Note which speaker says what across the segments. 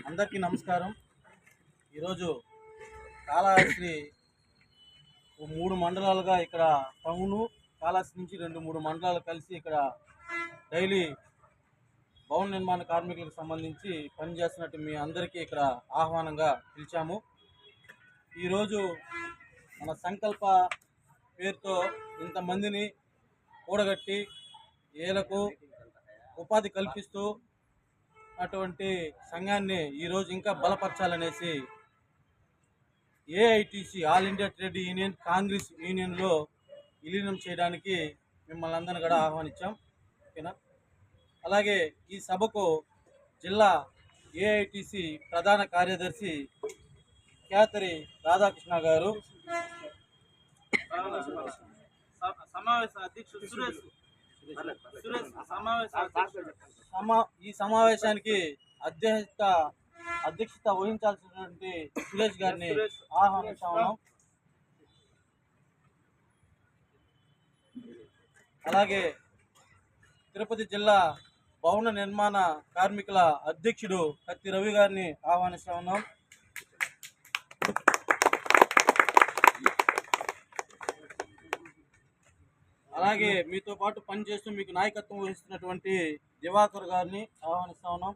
Speaker 1: అందరికీ నమస్కారం. ఈరోజు కాళహస్తి 3 మండలాలుగా ఇక్కడ టౌను, కాళహస్తి నుంచి 2-3 మండలాలు కలిసి ఇక్కడ డైలీ భవన నిర్మాణ కార్మికులకు సంబంధించి పనిచేస్తున్నట్టు మీ అందరికీ ఇక్కడ ఆహ్వానంగా పిలిచాము. ఈరోజు మన సంకల్ప పేరుతో ఇంతమందిని కూడగట్టి వీళ్ళకు ఉపాధి కల్పిస్తూ అటువంటి సంఘాన్ని ఈరోజు ఇంకా బలపరచాలనేసి AITC all India trade union congress యూనియన్లో విలీనం చేయడానికి మిమ్మల్ని అందరిని కూడా ఆహ్వానించాం. ఓకేనా? అలాగే ఈ సభకు జిల్లా ఏఐటీసీ ప్రధాన కార్యదర్శి క్యాతరి రాధాకృష్ణ గారు, సమావేశ అధ్యక్షుడు సురేష్ ఈ సమావేశానికి అధ్యక్షత వహించాల్సినటువంటి సురేష్ గారిని ఆహ్వానిస్తాము. అలాగే తిరుపతి జిల్లా భవన నిర్మాణ కార్మికుల అధ్యక్షుడు కత్తి రవి గారిని ఆహ్వానిస్తా ఉన్నాం. అలాగే మీతో పాటు పనిచేస్తూ మీకు నాయకత్వం వహిస్తున్నటువంటి దివాకర్ గారిని ఆహ్వానిస్తా ఉన్నాం.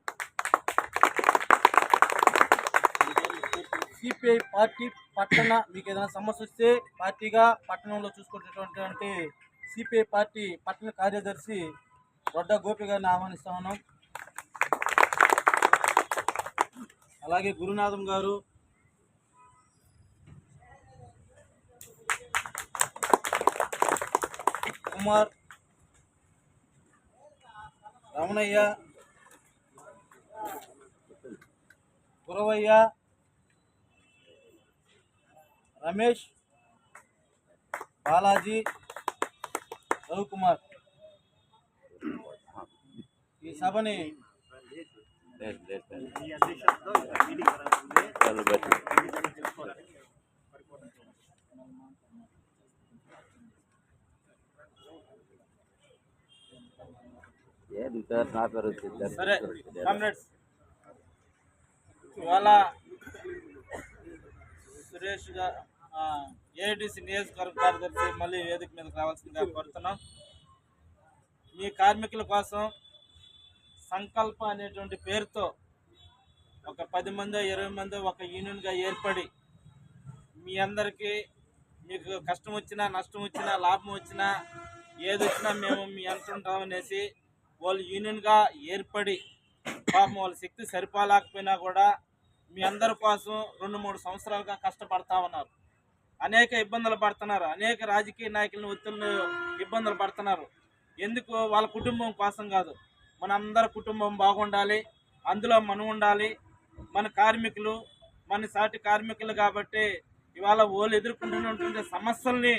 Speaker 1: సిపిఐ పార్టీ పట్టణ మీకు ఏదైనా సమస్య వస్తే పార్టీగా పట్టణంలో చూసుకునేటువంటి సిపిఐ పార్టీ పట్టణ కార్యదర్శి రొడ్డ గోపి గారిని ఆహ్వానిస్తా ఉన్నాం. అలాగే గురునాథం గారు, కుమార్, రమణయ్య, గురవయ్య, రమేష్, బాలాజీ, రవికుమార్ ఈ సభని సరే కామ్రేడ్స్, ఇవాళ సురేష్ గారు ఏఐటీసీ నియోజకవర్గ కార్యదర్శి మళ్ళీ వేదిక మీదకి రావాల్సిందిగా కోరుతున్నాం. మీ కార్మికుల కోసం సంకల్ప అనేటువంటి పేరుతో ఒక 10 మంది 20 మంది ఒక యూనియన్గా ఏర్పడి మీ అందరికీ మీకు కష్టం వచ్చినా నష్టం వచ్చినా లాభం వచ్చినా ఏది వచ్చినా మేము మీ అంటుంటామనేసి వాళ్ళు యూనియన్గా ఏర్పడి పాపం వాళ్ళ శక్తి సరిపోలేకపోయినా కూడా మీ అందరి కోసం 2-3 సంవత్సరాలుగా కష్టపడతా ఉన్నారు. అనేక ఇబ్బందులు పడుతున్నారు. అనేక రాజకీయ నాయకులను ఒత్తిళ్ళు ఇబ్బందులు పడుతున్నారు. ఎందుకు? వాళ్ళ కుటుంబం కోసం కాదు, మన అందరి కుటుంబం బాగుండాలి, అందులో మనం ఉండాలి. మన కార్మికులు మన సాటి కార్మికులు కాబట్టి ఇవాళ వాళ్ళు ఎదుర్కొంటున్నటువంటి సమస్యల్ని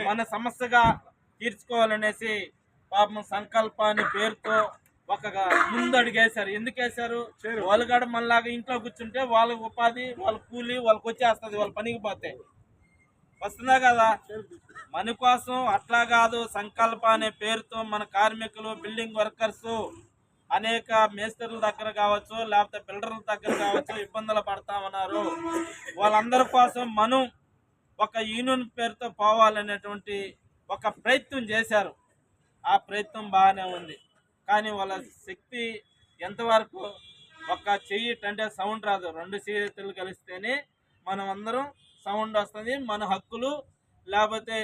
Speaker 1: మన సమస్యగా తీర్చుకోవాలనేసి పాపం సంకల్ప అనే పేరుతో ఒక ముందడుగేశారు. ఎందుకు వేశారు? వాళ్ళు కూడా మనలాగా ఇంట్లో కూర్చుంటే వాళ్ళ ఉపాధి, వాళ్ళ కూలి వాళ్ళకి వచ్చేస్తుంది. వాళ్ళ పనికి పోతే వస్తుందా కదా? మన కోసం అట్లా కాదు, సంకల్ప అనే పేరుతో మన కార్మికులు, బిల్డింగ్ వర్కర్స్, అనేక మేస్త్రుల దగ్గర కావచ్చు, లేకపోతే బిల్డర్ల దగ్గర కావచ్చు ఇబ్బందులు పడతా ఉన్నారు. వాళ్ళందరి కోసం మనం ఒక యూనియన్ పేరుతో పోవాలనేటువంటి ఒక ప్రయత్నం చేశారు. ఆ ప్రయత్నం బాగానే ఉంది. కానీ వాళ్ళ శక్తి ఎంతవరకు? ఒక చెయ్యి అంటే సౌండ్ రాదు, 2 చేతులు కలిస్తేనే మనం అందరం సౌండ్ వస్తుంది. మన హక్కులు లేకపోతే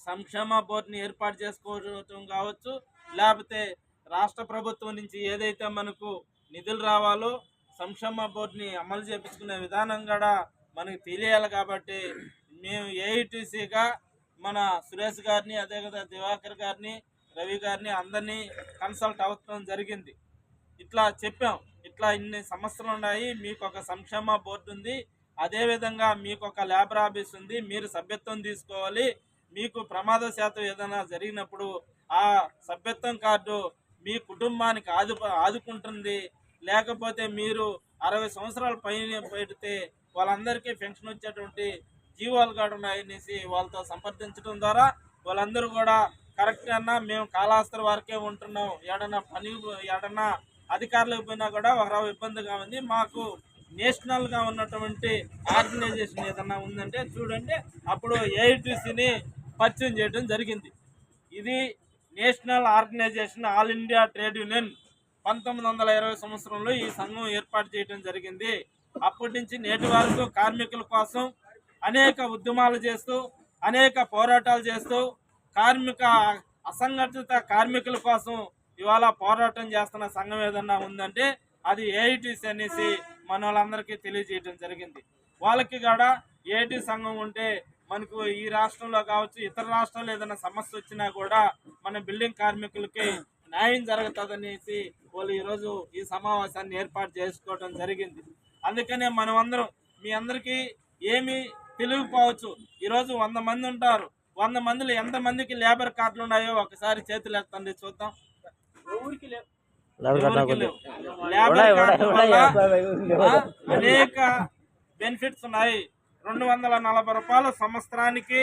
Speaker 1: సంక్షేమ బోర్డుని ఏర్పాటు చేసుకోవడం కావచ్చు, లేకపోతే రాష్ట్ర ప్రభుత్వం నుంచి ఏదైతే మనకు నిధులు రావాలో సంక్షేమ బోర్డుని అమలు చేపించుకునే విధానం కూడా మనకు తెలియాలి. కాబట్టి మేము ఏఐటీసీగా మన సురేష్ గారిని, అదే కదా దివాకర్ గారిని, రవి గారిని అందరినీ కన్సల్ట్ అవ్వడం జరిగింది. ఇట్లా చెప్పాం, ఇట్లా ఇన్ని సమస్యలు ఉన్నాయి, మీకు ఒక సంక్షేమ బోర్డు ఉంది, అదేవిధంగా మీకు ఒక లేబర్ ఆఫీస్ ఉంది, మీరు సభ్యత్వం తీసుకోవాలి. మీకు ప్రమాదశాతం ఏదైనా జరిగినప్పుడు ఆ సభ్యత్వం కార్డు మీ కుటుంబానికి ఆదుకుంటుంది. లేకపోతే మీరు 60 సంవత్సరాల పైన పెడితే వాళ్ళందరికీ పెన్షన్ వచ్చేటువంటి జీవాలు కూడా ఉన్నాయనేసి వాళ్ళతో సంప్రదించడం ద్వారా వాళ్ళందరూ కూడా కరెక్ట్ అన్నా మేము కాళహస్తి వరకే ఉంటున్నాం, ఏడన్నా అధికారులకు పోయినా కూడా ఒక రవ్వ ఇబ్బందిగా ఉంది. మాకు నేషనల్ గా ఉన్నటువంటి ఆర్గనైజేషన్ ఏదన్నా ఉందంటే చూడండి, అప్పుడు ఏఐటీసీని పరిచయం చేయడం జరిగింది. ఇది national organisation, all India trade union 1920 సంవత్సరంలో ఈ సంఘం ఏర్పాటు చేయడం జరిగింది. అప్పటి నుంచి నేటి వరకు కార్మికుల కోసం అనేక ఉద్యమాలు చేస్తూ, అనేక పోరాటాలు చేస్తూ, కార్మిక అసంఘటిత కార్మికుల కోసం ఇవాళ పోరాటం చేస్తున్న సంఘం ఏదన్నా ఉందంటే అది ఏఐటీసీ అనేసి మన వాళ్ళందరికీ తెలియజేయడం జరిగింది. వాళ్ళకి కూడా ఏఐటీ సంఘం ఉంటే మనకు ఈ రాష్ట్రంలో కావచ్చు, ఇతర రాష్ట్రాల్లో ఏదైనా సమస్య వచ్చినా కూడా మన బిల్డింగ్ కార్మికులకి న్యాయం జరుగుతుందనేసి వాళ్ళు ఈరోజు ఈ సమావేశాన్ని ఏర్పాటు చేసుకోవడం జరిగింది. అందుకనే మనం అందరం, మీ అందరికీ ఏమి తెలియకపోవచ్చు, ఈరోజు 100 మంది ఉంటారు. 100 మందిలో ఎంతమందికి లేబర్ కార్డులు ఉన్నాయో ఒకసారి చేతులు ఎత్తండి చూద్దాం. అనేక బెనిఫిట్స్ ఉన్నాయి. 240 రూపాయలు సంవత్సరానికి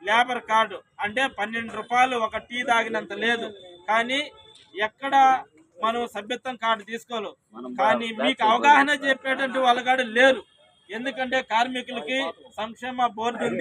Speaker 1: లేబర్ కార్డు అంటే 12 రూపాయలు ఒక టీ తాగినంత లేదు. కానీ ఎక్కడ మనం సభ్యత్వం కార్డు తీసుకోలేం. కానీ మీకు అవగాహన చెప్పేటువంటి వాళ్ళు కూడా లేరు. ఎందుకంటే కార్మికులకి సంక్షేమ బోర్డు ఉంది.